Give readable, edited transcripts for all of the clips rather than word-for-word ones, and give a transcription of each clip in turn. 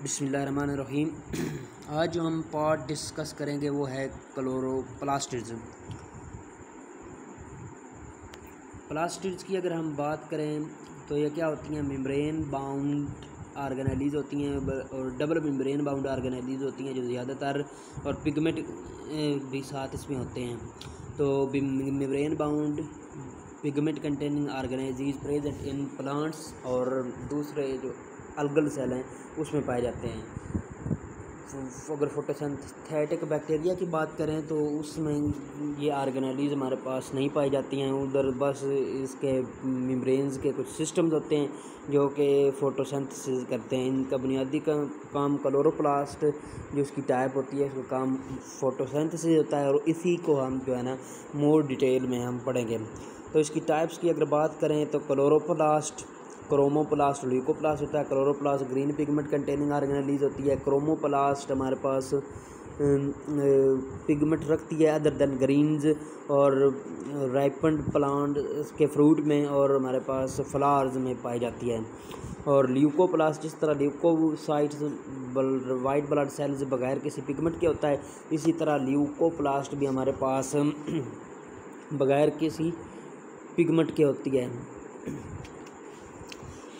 बिस्मिल्लाहिर्रहमानिर्रहीम। आज जो हम पार्ट डिस्कस करेंगे वो है क्लोरोप्लास्टिड्स। प्लास्टिड्स की अगर हम बात करें तो ये क्या होती हैं, मेम्ब्रेन बाउंड ऑर्गेनेलीज होती हैं और डबल मेम्ब्रेन बाउंड ऑर्गेनेलीज होती हैं जो ज़्यादातर, और पिगमेंट भी साथ इसमें होते हैं। तो membrane bound pigment containing organelles present in plants और दूसरे जो अल्गल सेल हैं उसमें पाए जाते हैं। अगर फोटोसिंथेटिक बैक्टीरिया की बात करें तो उसमें ये ऑर्गेनेलीज हमारे पास नहीं पाई जाती हैं। उधर बस इसके मेम्ब्रेन्स के कुछ सिस्टम्स होते हैं जो कि फोटोसिंथेसिस करते हैं। इनका बुनियादी काम क्लोरोप्लास्ट जो इसकी टाइप होती है, इसका काम फोटोसिंथेसिस होता है और इसी को हम जो है ना मोर डिटेल में हम पढ़ेंगे। तो इसकी टाइप्स की अगर बात करें तो क्लोरोप्लास्ट, क्रोमोप्लास्ट, ल्यूकोप्लास्ट होता है। Chloroplast green pigment containing organelles होती है। क्रोमोप्लास्ट हमारे पास पिगमेंट रखती है अदर देन ग्रीन्स और राइपन्ड प्लांट के फ्रूट में और हमारे पास फ्लावर्स में पाई जाती है। और ल्यूकोप्लास्ट जिस तरह ल्यूकोसाइट्स वाइट ब्लड सेल्स बगैर किसी पिगमेंट के होता है, इसी तरह ल्यूकोप्लास्ट भी हमारे पास बगैर किसी पिगमेंट के होती है।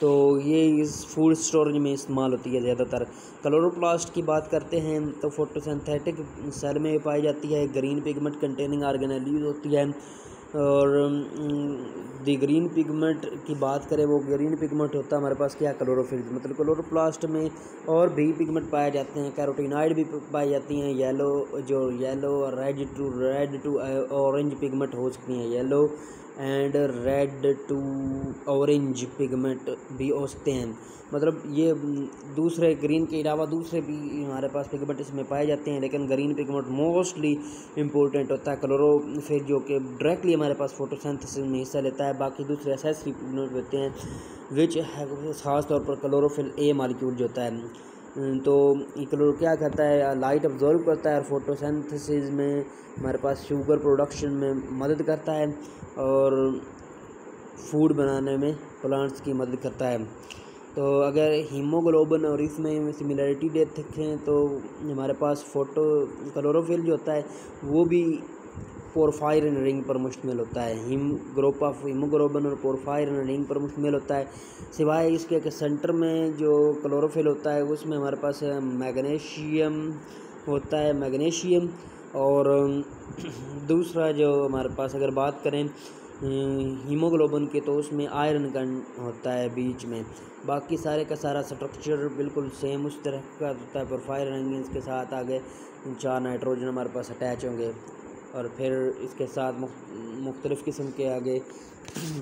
तो ये इस फूड स्टोरेज में इस्तेमाल होती है ज़्यादातर। क्लोरोप्लास्ट की बात करते हैं तो फोटोसिंथेटिक सेल में पाई जाती है। ग्रीन पिगमेंट कंटेनिंग ऑर्गेनेलीज होती है। और दी ग्रीन पिगमेंट की बात करें, वो ग्रीन पिगमेंट होता है हमारे पास क्या, क्लोरोफिल। मतलब क्लोरोप्लास्ट में और भी पिगमेंट पाए जाते हैं। कैरोटीनॉइड भी पाई जाती हैं। येलो और रेड टू ऑरेंज पिगमेंट हो सकती हैं। Yellow and red to orange pigment भी हो सकते हैं। मतलब ये दूसरे ग्रीन के अलावा दूसरे भी हमारे पास पिगमेंट इसमें पाए जाते हैं, लेकिन ग्रीन पिगमेंट मोस्टली इम्पोर्टेंट होता है। क्लोरोफिल जो कि डायरेक्टली हमारे पास फोटोसिंथेसिस में हिस्सा लेता है। बाकी दूसरे एसेसरी पिगमेंट होते हैं विच खास तौर पर क्लोरोफिल ए मालिक्यूल जो होता है। तो ये क्लोरो क्या करता है, लाइट अब्जॉर्व करता है और फोटोसिंथेसिस में हमारे पास शुगर प्रोडक्शन में मदद करता है और फूड बनाने में प्लांट्स की मदद करता है। तो अगर हीमोग्लोबिन और इसमें सिमिलरिटी देखें तो हमारे पास क्लोरोफिल जो होता है वो भी पोरफायरिन रिंग पर मुश्तमिल होता है। ग्रुप ऑफ हीमोग्लोबिन और पोरफायरिन रिंग पर मुश्तमिल होता है। सिवाय इसके कि सेंटर में जो क्लोरोफिल होता है उसमें हमारे पास मैग्नीशियम होता है, मैग्नीशियम। और दूसरा जो हमारे पास अगर बात करें हीमोग्लोबिन के तो उसमें आयरन का होता है बीच में। बाकी सारे का सारा स्ट्रक्चर बिल्कुल सेम उस तरह का होता है। पोरफायरिन रिंग के साथ आगे 4 नाइट्रोजन हमारे पास अटैच होंगे और फिर इसके साथ मुख्तलिफ़ किस्म के आगे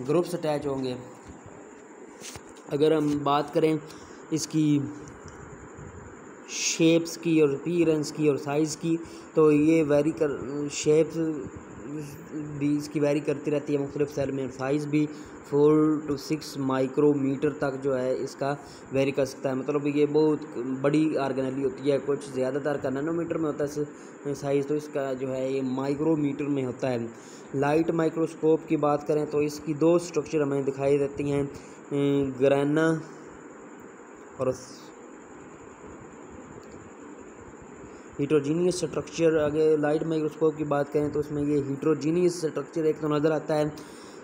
ग्रुप्स अटैच होंगे। अगर हम बात करें इसकी शेप्स की और अपीयरेंस की और साइज़ की, तो ये शेप्स भी इसकी वेरी करती रहती है मुख्तलिफ सेल में। साइज़ भी 4 to 6 माइक्रोमीटर तक जो है इसका वेरी कर सकता है। मतलब ये बहुत बड़ी ऑर्गेनेली होती है। कुछ ज़्यादातर का नैनोमीटर में होता है साइज़, तो इसका जो है ये माइक्रोमीटर में होता है। लाइट माइक्रोस्कोप की बात करें तो इसकी 2 स्ट्रक्चर हमें दिखाई देती हैं, ग्रेना और हीट्रोजीनियस स्ट्रक्चर। अगर लाइट माइक्रोस्कोप की बात करें तो उसमें ये हीट्रोजीनियस स्ट्रक्चर एक तो नज़र आता है।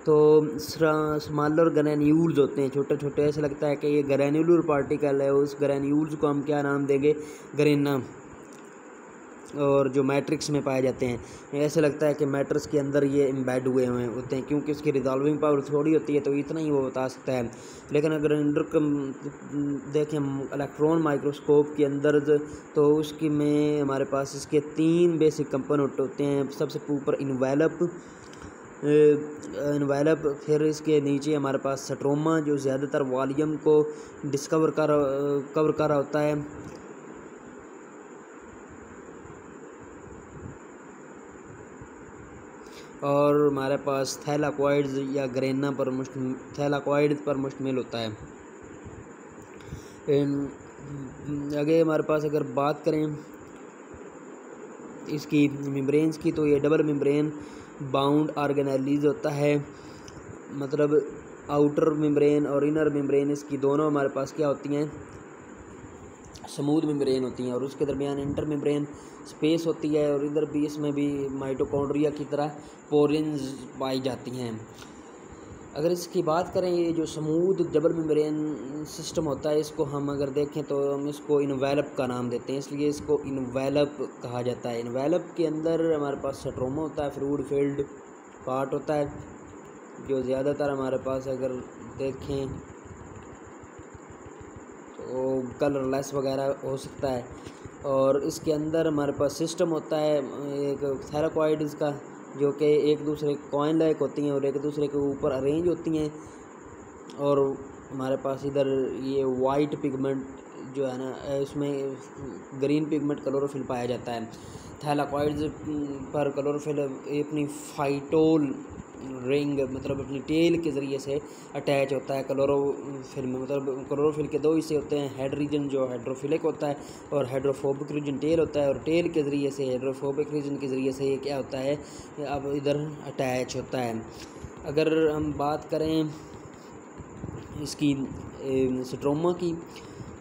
तो स्मॉलर ग्रैन्यूल्स होते हैं, छोटे छोटे, ऐसे लगता है कि ये ग्रैन्युलर पार्टिकल है। उस ग्रैन्यूल्स को हम क्या नाम देंगे, ग्रेना। और जो मैट्रिक्स में पाए जाते हैं ऐसे लगता है कि मैट्रिक्स के अंदर ये एम्बेड हुए होते हैं, क्योंकि इसकी रिजॉल्विंग पावर थोड़ी होती है तो इतना ही वो बता सकता है। लेकिन अगर देखें इलेक्ट्रॉन माइक्रोस्कोप के अंदर तो उसकी में हमारे पास इसके 3 बेसिक कंपोनेंट होते हैं। सबसे ऊपर इन्वेलप, फिर इसके नीचे हमारे पास स्ट्रोमा जो ज़्यादातर वॉल्यूम को कवर कर रहा होता है। और हमारे पास थैलाकॉइड्स या ग्रेना पर थैलाकॉइड पर मुश्तमिल होता है। आगे हमारे पास अगर बात करें इसकी मेम्ब्रेन्स की तो ये डबल मेम्ब्रेन बाउंड ऑर्गेनेलीज होता है। मतलब आउटर मेम्ब्रेन और इनर मेम्ब्रेन इसकी दोनों हमारे पास क्या होती हैं, स्मूथ मेम्ब्रेन होती हैं और उसके दरमियान इंटर मेम्ब्रेन स्पेस होती है और इधर भी इसमें भी माइटोकॉन्ड्रिया की तरह पोरिन्स पाई जाती हैं। अगर इसकी बात करें, ये जो स्मूथ डबल मेम्ब्रेन सिस्टम होता है, इसको हम अगर देखें तो हम इसको इन्वेलप का नाम देते हैं, इसलिए इसको इन्वेलप कहा जाता है। इन्वेलप के अंदर हमारे पास स्ट्रोमा होता है, फ्लूइड फील्ड पार्ट होता है, जो ज़्यादातर हमारे पास अगर देखें तो कलरलेस वगैरह हो सकता है। और इसके अंदर हमारे पास सिस्टम होता है एक थायराकॉइड्स का, जो कि एक दूसरे कॉइन लाइक होती हैं और एक दूसरे के ऊपर अरेंज होती हैं। और हमारे पास इधर ये वाइट पिगमेंट जो है ना, इसमें ग्रीन पिगमेंट क्लोरोफिल पाया जाता है। थायलाकॉइड्स पर क्लोरोफिल अपनी फाइटोल रिंग मतलब अपनी टेल के ज़रिए से अटैच होता है क्लोरोफिल में। मतलब क्लोरोफिल के दो हिस्से होते हैं, हेड रीजन जो हाइड्रोफिलिक होता है और हाइड्रोफोबिक रीजन टेल होता है। और टेल के ज़रिए से, हाइड्रोफोबिक रीजन के ज़रिए से ये क्या होता है, अब इधर अटैच होता है। अगर हम बात करें इसकी स्ट्रोमा की,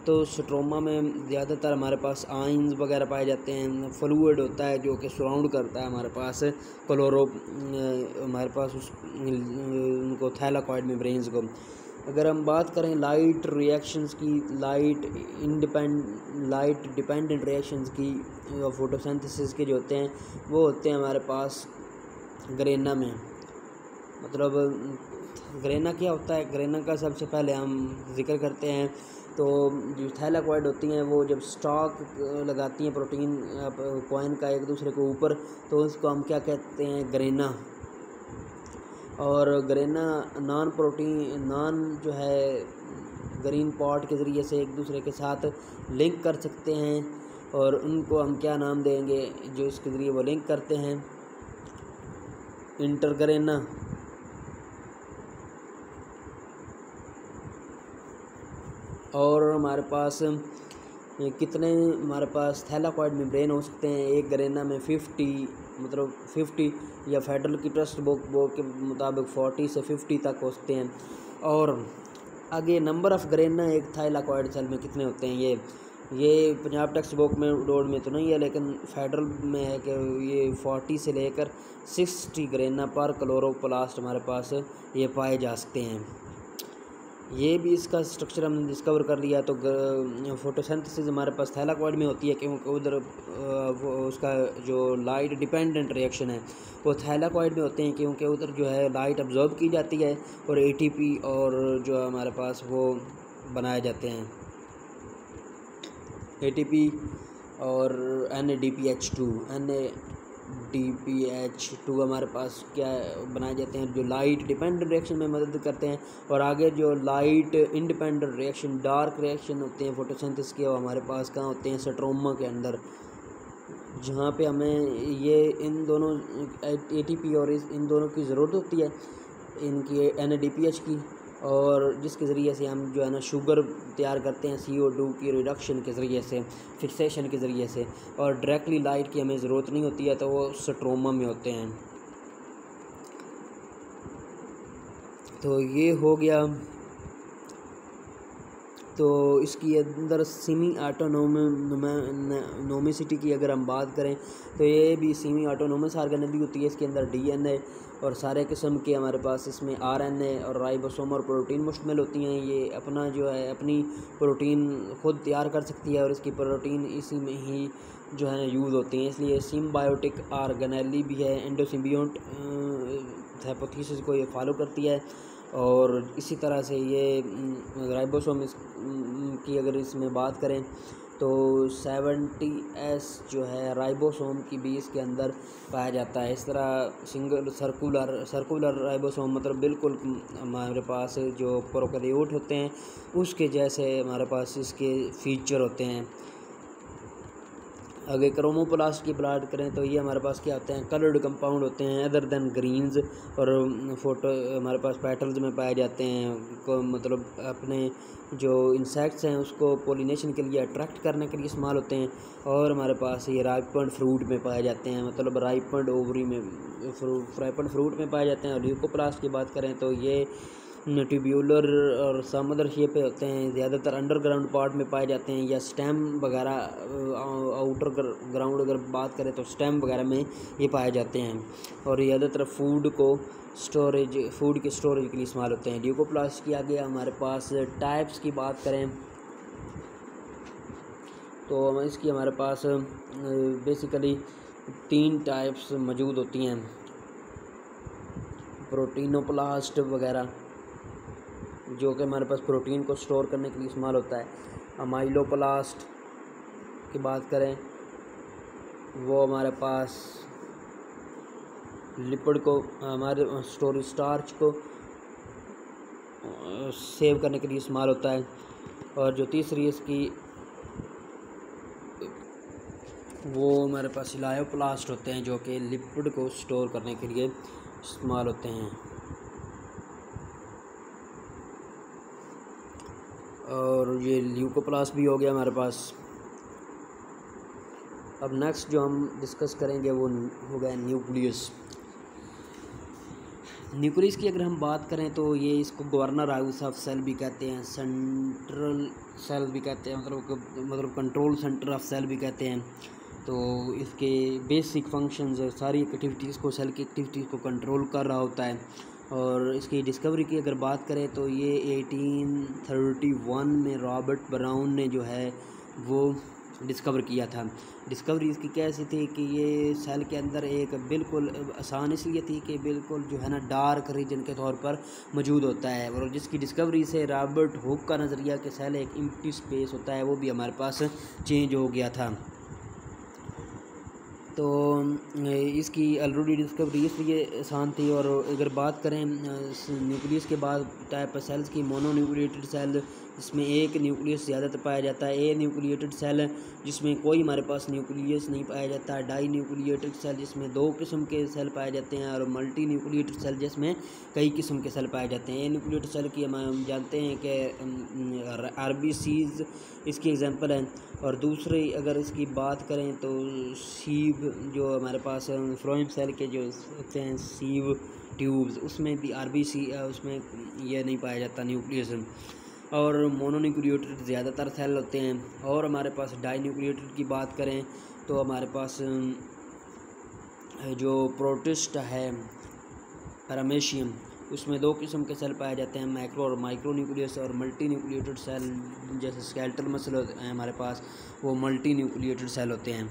तो स्ट्रोमा में ज़्यादातर हमारे पास आइंस वगैरह पाए जाते हैं। फ्लूइड होता है जो कि सराउंड करता है हमारे पास हमारे पास उनको थायलाकॉइड मेम्ब्रेन्स को। अगर हम बात करें लाइट रिएक्शंस की, लाइट डिपेंडेंट रिएक्शंस की, फोटोसिंथेसिस के जो होते हैं वो होते हैं हमारे पास ग्रेना में। मतलब ग्रेना क्या होता है, ग्रेना का सबसे पहले हम जिक्र करते हैं। तो जो थायलाकॉइड होती हैं वो जब स्टॉक लगाती हैं प्रोटीन कॉइन का एक दूसरे के ऊपर, तो उसको हम क्या कहते हैं, ग्रेना। और ग्रेना नॉन जो है ग्रीन पॉट के ज़रिए से एक दूसरे के साथ लिंक कर सकते हैं। और उनको हम क्या नाम देंगे जो इसके ज़रिए वो लिंक करते हैं, इंटरग्रेना। और हमारे पास कितने हमारे पास थायलाकॉइड मेम्ब्रेन हो सकते हैं एक ग्रेना में 50 या फेडरल की ट्रस्ट बुक के मुताबिक 40 से 50 तक हो सकते हैं। और आगे नंबर ऑफ़ ग्रेना एक थायलाकॉइड सेल में कितने होते हैं, ये पंजाब टेक्स्ट बुक में डोड में तो नहीं है, लेकिन फेडरल में है कि ये 40 से लेकर 60 ग्रेना पर क्लोरोप्लास्ट हमारे पास ये पाए जा सकते हैं। ये भी इसका स्ट्रक्चर हमने डिस्कवर कर लिया। तो फोटोसिंथेसिस हमारे पास थायलाकॉइड में होती है, क्योंकि उधर उसका जो लाइट डिपेंडेंट रिएक्शन है वो थायलाकॉइड में होते हैं, क्योंकि उधर जो है लाइट अब्जॉर्ब की जाती है और एटीपी और जो हमारे पास वो बनाए जाते हैं, एटीपी और NADPH2 हमारे पास क्या बनाए जाते हैं, जो लाइट डिपेंडेंट रिएक्शन में मदद करते हैं। और आगे जो light independent reaction, dark reaction होते हैं फोटोसिंथेसिस के, वो हमारे पास कहाँ होते हैं, स्ट्रोमा के अंदर, जहाँ पे हमें ये इन दोनों एटीपी और इन दोनों की ज़रूरत होती है, इनकी NADPH की, और जिसके ज़रिए से हम जो है ना शुगर तैयार करते हैं CO2 की रिडक्शन के ज़रिए से, फिक्सेशन के ज़रिए से। और डायरेक्टली लाइट की हमें ज़रूरत नहीं होती है, तो वो स्ट्रोमा में होते हैं। तो ये हो गया। तो इसकी अंदर सेमी ऑटोनोमिसिटी की अगर हम बात करें, तो ये भी सेमी ऑटोनोमस ऑर्गेनेल होती है। इसके अंदर DNA और सारे किस्म के हमारे पास इसमें RNA और राइबोसोम और प्रोटीन मुश्तमिल होती हैं। ये अपना जो है अपनी प्रोटीन खुद तैयार कर सकती है और इसकी प्रोटीन इसी में ही जो है यूज़ होती हैं, इसलिए सिम्बायोटिक ऑर्गेनेली भी है। एंडोसिम्बियोट हाइपोथेसिस को ये फॉलो करती है। और इसी तरह से ये राइबोसोम की अगर इसमें बात करें तो 70S जो है राइबोसोम की भी इसके अंदर पाया जाता है। इस तरह सिंगल सर्कुलर राइबोसोम, मतलब बिल्कुल हमारे पास जो प्रोकैरियोट होते हैं उसके जैसे हमारे पास इसके फीचर होते हैं। अगर क्रोमोप्लास्ट की बात करें तो ये हमारे पास क्या होते हैं, कलर्ड कंपाउंड होते हैं अदर देन ग्रीन्स। और फोटो हमारे पास पेटल्स में पाए जाते हैं, मतलब अपने जो इंसेक्ट्स हैं उसको पोलिनेशन के लिए अट्रैक्ट करने के लिए इस्तेमाल होते हैं। और हमारे पास ये राइपन्ड फ्रूट में पाए जाते हैं, मतलब राइपन्ड ओवरी में, राइपन्ड फ्रूट में पाए जाते हैं। और ल्यूकोप्लास्ट की बात करें तो ये ट्यूब्यूलर और सम अदर शेप पे होते हैं, ज़्यादातर अंडरग्राउंड पार्ट में पाए जाते हैं, या स्टेम वगैरह आउटर ग्राउंड अगर बात करें तो स्टेम वगैरह में ये पाए जाते हैं। और ज़्यादातर फूड की स्टोरेज के लिए इस्तेमाल होते हैं। ल्यूकोप्लास्ट की आगे हमारे पास टाइप्स की बात करें तो इसकी हमारे पास बेसिकली 3 टाइप्स मौजूद होती हैं। प्रोटीनोप्लास्ट वगैरह जो कि हमारे पास प्रोटीन को स्टोर करने के लिए इस्तेमाल होता है। अमाइलोप्लास्ट की बात करें वो हमारे पास लिपिड को हमारे स्टोरेज स्टार्च को सेव करने के लिए इस्तेमाल होता है। और जो तीसरी इसकी वो हमारे पास लायोप्लास्ट होते हैं जो कि लिपिड को स्टोर करने के लिए इस्तेमाल होते हैं। और ये ल्यूकोप्लास्ट भी हो गया हमारे पास। अब नेक्स्ट जो हम डिस्कस करेंगे वो हो गया न्यूक्लियस। न्यूक्लियस की अगर हम बात करें तो ये इसको गवर्नर हाउस ऑफ सेल भी कहते हैं, सेंट्रल सेल भी कहते हैं, मतलब कंट्रोल सेंटर ऑफ सेल भी कहते हैं। तो इसके बेसिक फंक्शंस सारी एक्टिविटीज़ को, सेल की एक्टिविटीज़ को कंट्रोल कर रहा होता है। और इसकी डिस्कवरी की अगर बात करें तो ये 1831 में रॉबर्ट ब्राउन ने जो है वो डिस्कवर किया था। डिस्कवरी इसकी कैसी थी कि ये सेल के अंदर एक बिल्कुल आसान इसलिए थी कि बिल्कुल जो है ना डार्क रीजन के तौर पर मौजूद होता है, और जिसकी डिस्कवरी से रॉबर्ट हुक का नज़रिया कि सेल एक एम्प्टी स्पेस होता है वो भी हमारे पास चेंज हो गया था। तो इसकी ऑलरेडी डिस्कवरी इसलिए आसान थी। और अगर बात करें न्यूक्लियस के बाद टाइप सेल्स की, मोनोन्यूक्लिएटेड सेल जिसमें एक न्यूक्लियस ज़्यादातर पाया जाता है, ए न्यूक्लिएटेड सेल जिसमें कोई हमारे पास न्यूक्लियस नहीं पाया जाता है, डाई न्यूक्लिएटेड सेल जिसमें 2 किस्म के सेल पाए जाते हैं, और मल्टी न्यूक्लिएटेड सेल जिसमें कई किस्म के सेल पाए जाते हैं। ए न्यूक्लिएटेड सेल की हम जानते हैं कि RBCs इसकी एग्जांपल है। और दूसरी अगर इसकी बात करें तो सीव जो हमारे पास फ्लोएम सेल के जो होते हैं सीव ट्यूब्स, उसमें भी RBC उसमें यह नहीं पाया जाता न्यूक्लियस। और मोनोन्यूक्लिएटेड ज़्यादातर सेल होते हैं। और हमारे पास डाई न्यूक्लिएटेड की बात करें तो हमारे पास जो प्रोटिस्ट है पैरामेशियम, उसमें 2 किस्म के सेल पाए जाते हैं, मैक्रो और माइक्रो न्यूक्लियस। और मल्टी न्यूक्लिएटेड सेल जैसे स्केलेटल मसल होते हैं हमारे पास, वो मल्टी न्यूक्लिएटेड सेल होते हैं।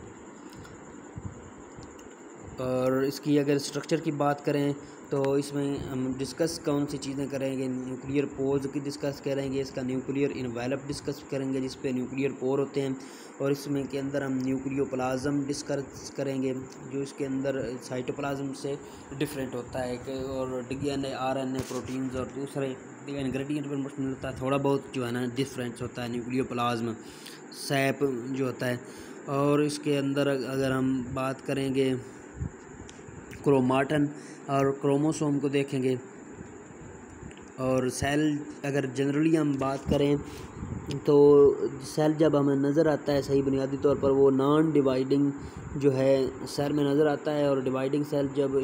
और इसकी अगर स्ट्रक्चर की बात करें तो इसमें हम डिस्कस कौन सी चीज़ें करेंगे, न्यूक्लियर पोर्स की डिस्कस करेंगे, इसका न्यूक्लियर इन्वेलप डिस्कस करेंगे जिस पे न्यूक्लियर पोर होते हैं, और इसमें के अंदर हम न्यूक्लियोप्लाज्म डिस्कस करेंगे जो इसके अंदर साइटोप्लाज्म से डिफरेंट होता है। और DNA, RNA, प्रोटीन्स और दूसरे इंग्रेडिएंट पर मुश्तमिल होता है। थोड़ा बहुत जो है ना डिफरेंस होता है न्यूक्लियोप्लाज्म, सैप जो होता है। और इसके अंदर अगर हम बात करेंगे क्रोमाटन और क्रोमोसोम को देखेंगे। और सेल अगर जनरली हम बात करें तो सेल जब हमें नज़र आता है सही बुनियादी तौर पर वो नॉन डिवाइडिंग जो है सेल में नज़र आता है, और डिवाइडिंग सेल जब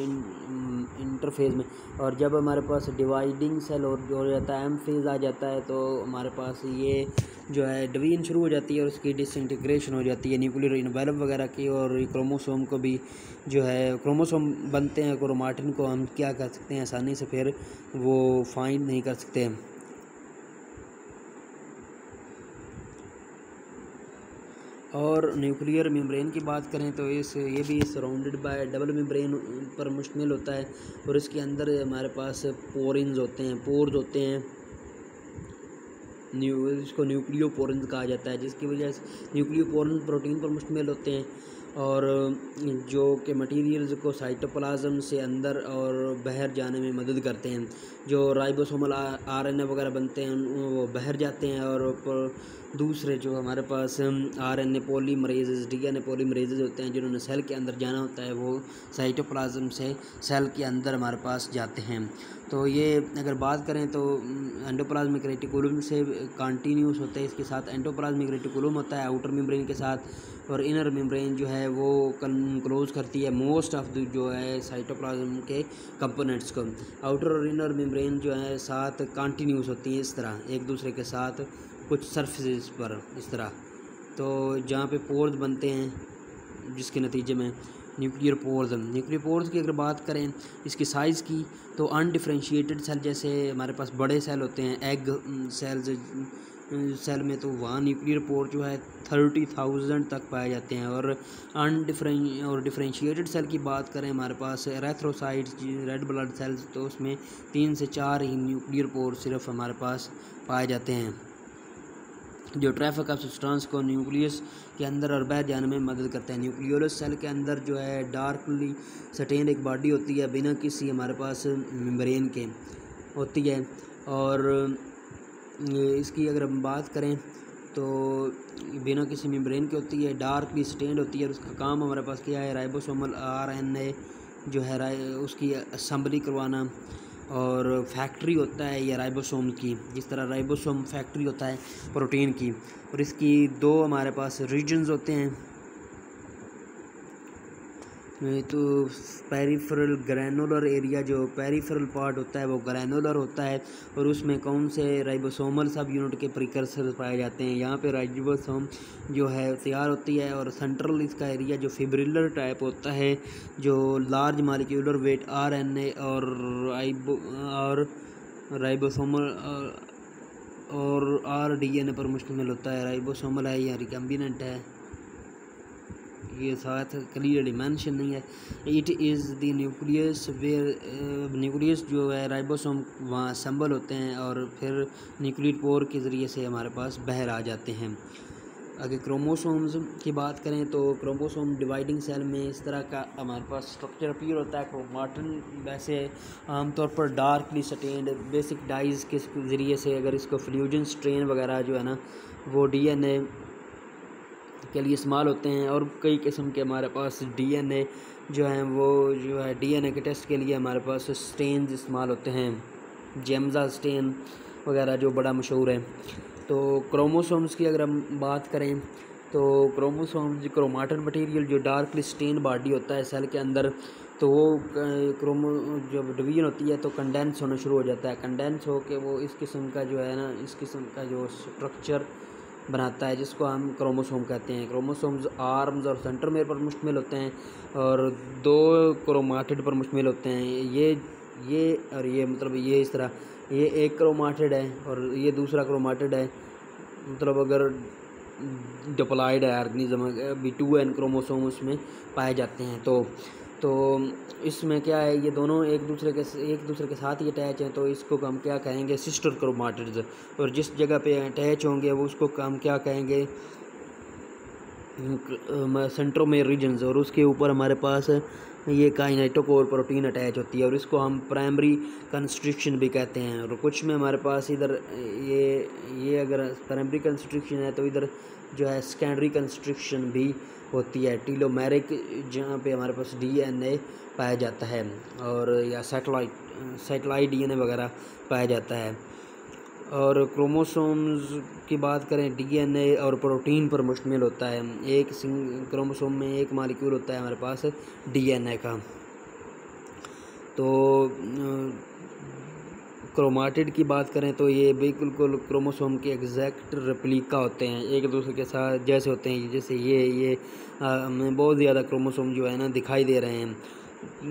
इंटरफेज में, और जब हमारे पास डिवाइडिंग सेल हो जाता है, एम फेज़ आ जाता है, तो हमारे पास ये जो है डिवीजन शुरू हो जाती है और उसकी डिसइंटीग्रेशन हो जाती है न्यूक्लियर इन्वेलप वगैरह की। और क्रोमोसोम को भी जो है क्रोमोसोम बनते हैं, क्रोमाटिन को हम क्या कर सकते हैं आसानी से फिर वो फाइंड नहीं कर सकते। और न्यूक्लियर मेम्ब्रेन की बात करें तो ये भी सराउंडेड बाय डबल मेम्ब्रेन पर मुश्तमिल होता है, और इसके अंदर हमारे पास पोरिन्स होते हैं, पोर्स होते हैं, इसको न्यूक्लियोपोरिन्स कहा जाता है, जिसकी वजह से न्यूक्लियोपोरिन प्रोटीन पर मुश्तमिल होते हैं, और जो कि मटेरियल्स को साइटोप्लाज्म से अंदर और बाहर जाने में मदद करते हैं। जो राइबोसोमल RNA वगैरह बनते हैं वो बाहर जाते हैं, और दूसरे जो हमारे पास RNA पॉलीमरेजेस, DNA पॉलीमरेजेस होते हैं, जिन्होंने सेल के अंदर जाना होता है, वो साइटोप्लाज्म से सेल के अंदर हमारे पास जाते हैं। तो ये अगर बात करें तो एंडोप्लाज्मिक रेटिकुलम से कंटिन्यूस होते हैं, इसके साथ एंडोप्लाज्मिक रेटिकुलम होता है आउटर मेम्ब्रेन के साथ, और इनर मेम्ब्रेन जो है वो क्लोज करती है मोस्ट ऑफ द जो है साइटोप्लाज्म के कंपोनेंट्स को। आउटर और इनर मेम्ब्रेन जो है साथ कंटिन्यूस होती हैं इस तरह एक दूसरे के साथ कुछ सरफेसेस पर इस तरह। तो जहाँ पे पोर्स बनते हैं जिसके नतीजे में न्यूक्लियर पोर्स की अगर बात करें इसकी साइज़ की, तो अनडिफ्रेंशिएटेड सेल जैसे हमारे पास बड़े सेल होते हैं एग सेल में, तो वहाँ न्यूक्लियर पोर जो है 30,000 तक पाए जाते हैं। और डिफ्रेंशिएटेड सेल की बात करें हमारे पास एरेथ्रोसाइट्स, रेड ब्लड सेल्स, तो उसमें 3 से 4 ही न्यूक्लियर पोर सिर्फ हमारे पास पाए जाते हैं, जो ट्रैफिक ऑफ सब्सटेंस को न्यूक्लियस के अंदर और बाहर जाने में मदद करते हैं। न्यूक्लियोलस सेल के अंदर जो है डार्कली स्टेन्ड एक बॉडी होती है बिना किसी हमारे पास मेम्ब्रेन के होती है। और इसकी अगर हम बात करें तो बिना किसी मेम्ब्रेन के होती है, डार्कली स्टेन्ड होती है, और उसका काम हमारे पास क्या है, राइबोसोमल RNA जो है उसकी असेंबली करवाना, और फैक्ट्री होता है ये राइबोसोम की, जिस तरह राइबोसोम फैक्ट्री होता है प्रोटीन की। और इसकी 2 हमारे पास रीजन्स होते हैं, तो पेरिफेरल ग्रैनुलर एरिया, जो पेरिफेरल पार्ट होता है वो ग्रैनुलर होता है, और उसमें कौन से राइबोसोमल सब यूनिट के प्रिकर्सर पाए जाते हैं, यहाँ पे राइबोसोम जो है तैयार होती है। और सेंट्रल इसका एरिया जो फिब्रिलर टाइप होता है, जो लार्ज मालिक्यूलर वेट RNA और राइबोसोमल और RDNA पर मुश्तमिल होता है। राइबोसोमल है या रिकम्बिनेंट है, ये साथ क्लियरली मेंशन नहीं है। It is the nucleus where, nucleus जो है राइबोसोम वहाँ असेंबल होते हैं और फिर न्यूक्लियर पोर के ज़रिए से हमारे पास बाहर आ जाते हैं। अगर क्रोमोसोम्स की बात करें तो क्रोमोसोम डिवाइडिंग सेल में इस तरह का हमारे पास स्ट्रक्चर अपीयर होता है। क्रोमाटिन वैसे आमतौर पर डार्कली स्टेन्ड बेसिक डाइज के ज़रिए से, अगर इसको फ्यूजन स्ट्रेन वगैरह जो है ना वो DNA के लिए इस्तेमाल होते हैं, और कई किस्म के हमारे पास DNA जो हैं वो जो है DNA के टेस्ट के लिए हमारे पास स्टेन्स इस्तेमाल होते हैं, जेम्सा स्टेन वगैरह जो बड़ा मशहूर है। तो क्रोमोसोम्स की अगर हम बात करें तो क्रोमोसोम्स क्रोमाटिन मटेरियल जो डार्कली स्टेन बॉडी होता है सेल के अंदर, तो वो जब डिवीजन होती है तो कंडेंस होना शुरू हो जाता है। कंडेंस हो के वो इस किस्म का जो है ना, इस किस्म का जो स्ट्रक्चर बनाता है जिसको हम क्रोमोसोम कहते हैं। क्रोमोसोम्स आर्म्स और सेंट्रोमेयर पर मुश्तमिल होते हैं, और 2 क्रोमाटिड पर मुश्तमिल होते हैं। ये और ये मतलब ये इस तरह, ये एक क्रोमाटिड है और ये दूसरा क्रोमाटिड है, मतलब अगर डिप्लॉयड है ऑर्गेनिज्म, B2N क्रोमोसोम उसमें पाए जाते हैं। तो इसमें क्या है, ये दोनों एक दूसरे के साथ ही अटैच हैं, तो इसको हम क्या कहेंगे, सिस्टर क्रोमाटिड्स। और जिस जगह पे अटैच होंगे वो उसको हम क्या कहेंगे, सेंट्रोमेयर रीजन्स। और उसके ऊपर हमारे पास ये काइनेटोकोर प्रोटीन अटैच होती है, और इसको हम प्राइमरी कंस्ट्रिक्शन भी कहते हैं। और कुछ में हमारे पास इधर ये अगर प्राइमरी कंस्ट्रिक्शन है तो इधर जो है सेकेंडरी कंस्ट्रिक्शन भी होती है, टीलोमेरिक, जहाँ पे हमारे पास DNA पाया जाता है, और या सैटेलाइट DNA वगैरह पाया जाता है। और क्रोमोसोम्स की बात करें DNA और प्रोटीन पर मुश्तमिल होता है। एक क्रोमोसोम में एक मालिक्यूल होता है हमारे पास DNA का। तो क्रोमाटिड की बात करें तो ये बिल्कुल क्रोमोसोम के एग्जैक्ट रेप्लिका होते हैं, एक दूसरे के साथ जैसे होते हैं, जैसे ये हमें बहुत ज़्यादा क्रोमोसोम जो है ना दिखाई दे रहे हैं,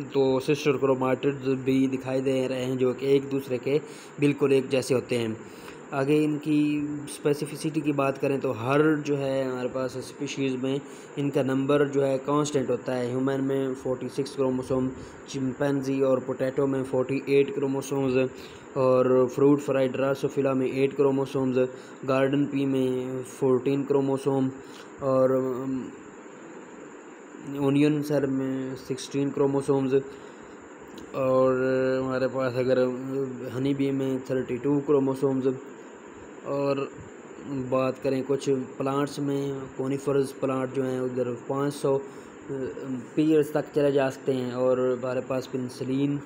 तो सिस्टर क्रोमाटिड्स भी दिखाई दे रहे हैं जो कि एक दूसरे के बिल्कुल एक जैसे होते हैं। आगे इनकी स्पेसिफिसिटी की बात करें तो हर जो है हमारे पास स्पीशीज़ में इनका नंबर जो है कांस्टेंट होता है। ह्यूमन में 46 क्रोमोसोम, चिंपैंजी और पोटैटो में 48 क्रोमोसोम्स, और फ्रूट फ्राई ड्रासोफिला में 8 क्रोमोसोम्स, गार्डन पी में 14 क्रोमोसोम, और ओनियन सेल में 16 क्रोमोसोम्स, और हमारे पास अगर हनी बी में 32 क्रोमोसोम्स, और बात करें कुछ प्लांट्स में, कोनिफरस प्लांट जो हैं उधर 500 पेयर्स तक चले जा सकते हैं। और हमारे पास पेनिसिलिन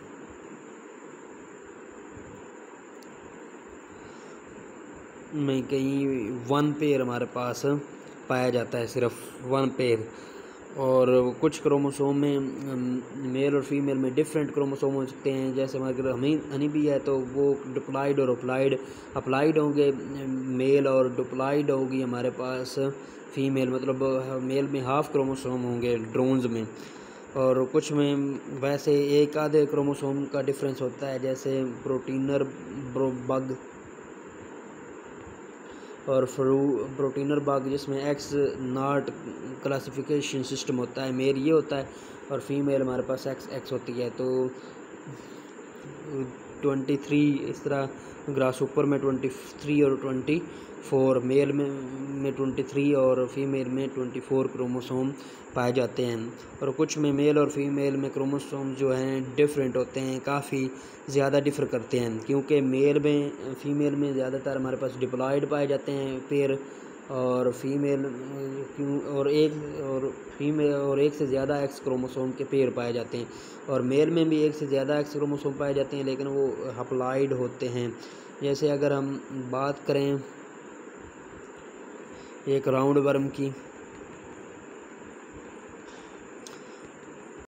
में कहीं 1 पेयर हमारे पास पाया जाता है, सिर्फ 1 पेयर। और कुछ क्रोमोसोम में मेल और फीमेल में डिफरेंट क्रोमोसोम हो सकते हैं। जैसे अगर हनी बी है तो वो डिप्लॉइड और अप्लाइड होंगे मेल, और डिप्लॉइड होगी हमारे पास फीमेल, मतलब मेल में हाफ क्रोमोसोम होंगे ड्रोन्स में। और कुछ में वैसे एक आधे क्रोमोसोम का डिफरेंस होता है, जैसे प्रोटीनर बग और प्रोटीनर बग, जिसमें एक्स नॉट क्लासिफिकेशन सिस्टम होता है, मेल ये होता है और फीमेल हमारे पास एक्स होती है। तो 23 इस तरह ग्रास ऊपर में 23 और 24, मेल में 23 और फीमेल में 24 क्रोमोसोम पाए जाते हैं। और कुछ में मेल और फीमेल में क्रोमोसोम जो हैं डिफरेंट होते हैं, काफ़ी ज़्यादा डिफर करते हैं, क्योंकि मेल में फीमेल में ज़्यादातर हमारे पास डिप्लॉइड पाए जाते हैं पेयर, और फीमेल और एक से ज़्यादा एक्स क्रोमोसोम के पेयर पाए जाते हैं। और मेल में भी एक से ज़्यादा एक्स क्रोमोसोम पाए जाते हैं, लेकिन वो हप्लॉइड होते हैं। जैसे अगर हम बात करें एक राउंड वर्म की,